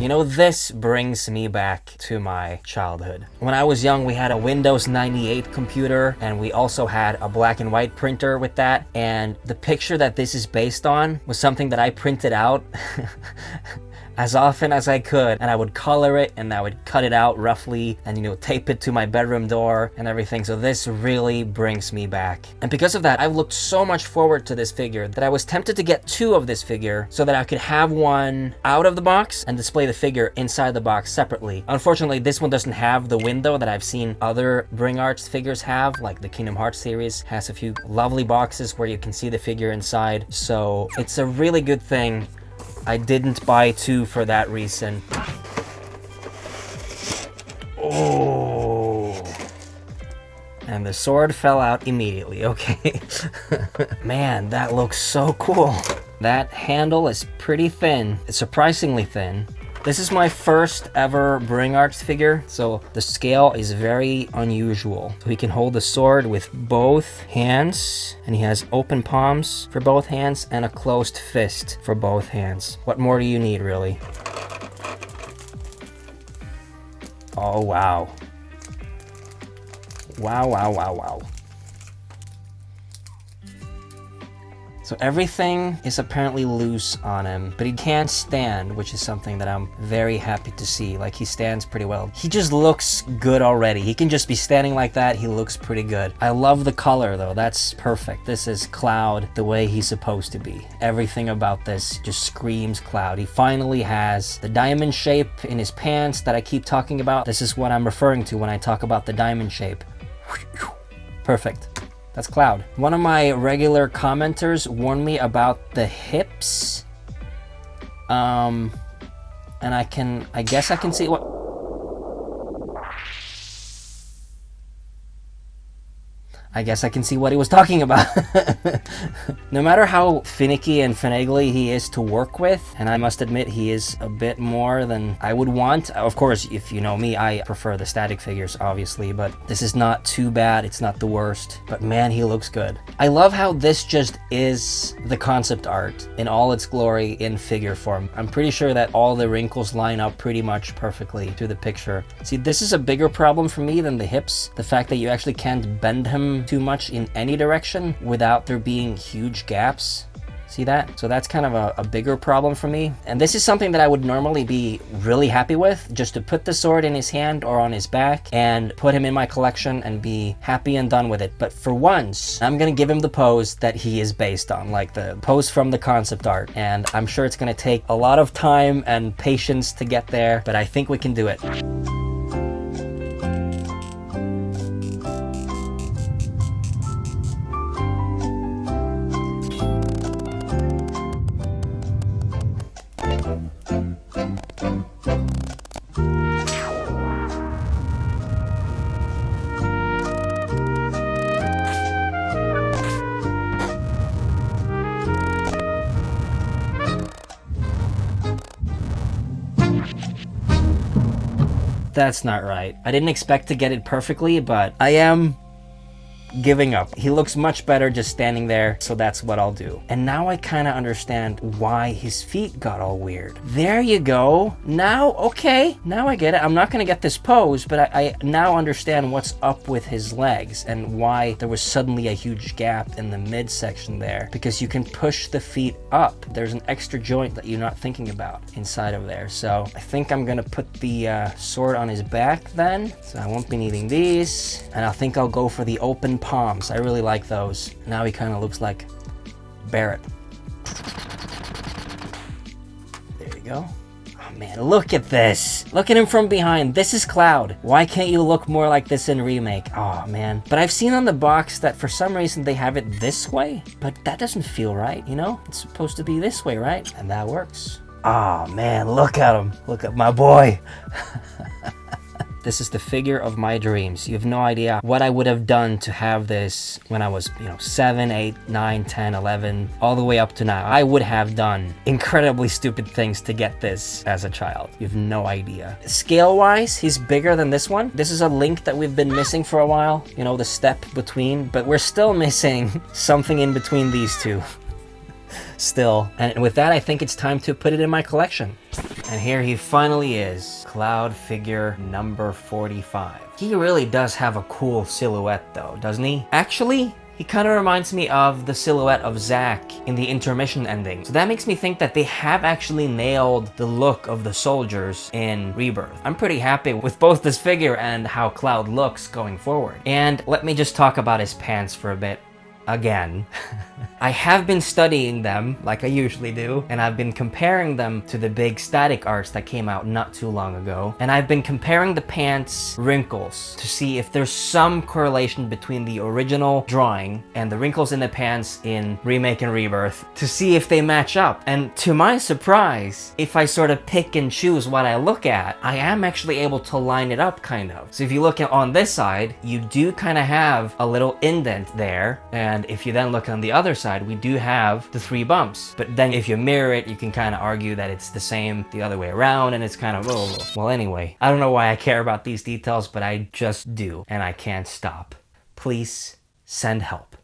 You know, this brings me back to my childhood. When I was young, we had a Windows 98 computer, and we also had a black and white printer with that. And the picture that this is based on was something that I printed out as often as I could, and I would color it and I would cut it out roughly and, you know, tape it to my bedroom door and everything. So this really brings me back. And because of that, I've looked so much forward to this figure that I was tempted to get 2 of this figure so that I could have one out of the box and display the figure inside the box separately. Unfortunately, this one doesn't have the window that I've seen other Bring Arts figures have, like the Kingdom Hearts series has a few lovely boxes where you can see the figure inside. So it's a really good thing I didn't buy 2 for that reason. Oh. And the sword fell out immediately, okay. Man, that looks so cool. That handle is pretty thin. It's surprisingly thin. This is my first ever Bring Arts figure, so the scale is very unusual. So he can hold the sword with both hands, and he has open palms for both hands and a closed fist for both hands. What more do you need, really? Oh, wow. Wow, wow, wow, wow. So everything is apparently loose on him, but he can't stand, which is something that I'm very happy to see. Like, he stands pretty well. He just looks good already. He can just be standing like that. He looks pretty good. I love the color though. That's perfect. This is Cloud the way he's supposed to be. Everything about this just screams Cloud. He finally has the diamond shape in his pants that I keep talking about. This is what I'm referring to when I talk about the diamond shape. Perfect. That's Cloud. One of my regular commenters warned me about the hips. And I guess I can see what... I guess I can see what he was talking about. No matter how finicky and finagly he is to work with, and I must admit he is a bit more than I would want. Of course, if you know me, I prefer the static figures, obviously, but this is not too bad. It's not the worst, but man, he looks good. I love how this just is the concept art in all its glory in figure form. I'm pretty sure that all the wrinkles line up pretty much perfectly to the picture. See, this is a bigger problem for me than the hips. The fact that you actually can't bend him too much in any direction without there being huge gaps. See that? So that's kind of a bigger problem for me. And this is something that I would normally be really happy with, just to put the sword in his hand or on his back and put him in my collection and be happy and done with it. But for once, I'm gonna give him the pose that he is based on, like the pose from the concept art. And I'm sure it's gonna take a lot of time and patience to get there, but I think we can do it. That's not right. I didn't expect to get it perfectly, but I am giving up. He looks much better just standing there, so that's what I'll do. And now I kind of understand why his feet got all weird. There you go. Now, okay, now I get it. I'm not gonna get this pose, but I now understand what's up with his legs and why there was suddenly a huge gap in the midsection there, because you can push the feet up. There's an extra joint that you're not thinking about inside of there. So I think I'm gonna put the sword on his back then, so I won't be needing these, and I think I'll go for the open palms. I really like those. Now he kind of looks like Barrett. There you go. Oh man, look at this. Look at him from behind. This is Cloud. Why can't you look more like this in Remake? Oh man. But I've seen on the box that for some reason they have it this way, but that doesn't feel right, you know? It's supposed to be this way, right? And that works. Oh man, look at him. Look at my boy. This is the figure of my dreams. You have no idea what I would have done to have this when I was, 7, 8, 9, 10, 11, all the way up to now. I would have done incredibly stupid things to get this as a child. You have no idea. Scale-wise, he's bigger than this one. This is a link that we've been missing for a while, the step between, but we're still missing something in between these two. Still. And with that, I think it's time to put it in my collection. And here he finally is, Cloud figure number 45. He really does have a cool silhouette though, doesn't he? Actually, he kind of reminds me of the silhouette of Zack in the intermission ending. So that makes me think that they have actually nailed the look of the soldiers in Rebirth. I'm pretty happy with both this figure and how Cloud looks going forward. And let me just talk about his pants for a bit. Again. I have been studying them like I usually do, and I've been comparing them to the big static arts that came out not too long ago. And I've been comparing the pants wrinkles to see if there's some correlation between the original drawing and the wrinkles in the pants in Remake and Rebirth to see if they match up. And to my surprise, if I sort of pick and choose what I look at, I am actually able to line it up kind of. So if you look on this side, you do kind of have a little indent there, and if you then look on the other side, we do have the 3 bumps. But then if you mirror it, you can kind of argue that it's the same the other way around, and it's kind of, well, anyway. I don't know why I care about these details, but I just do, and I can't stop. Please send help.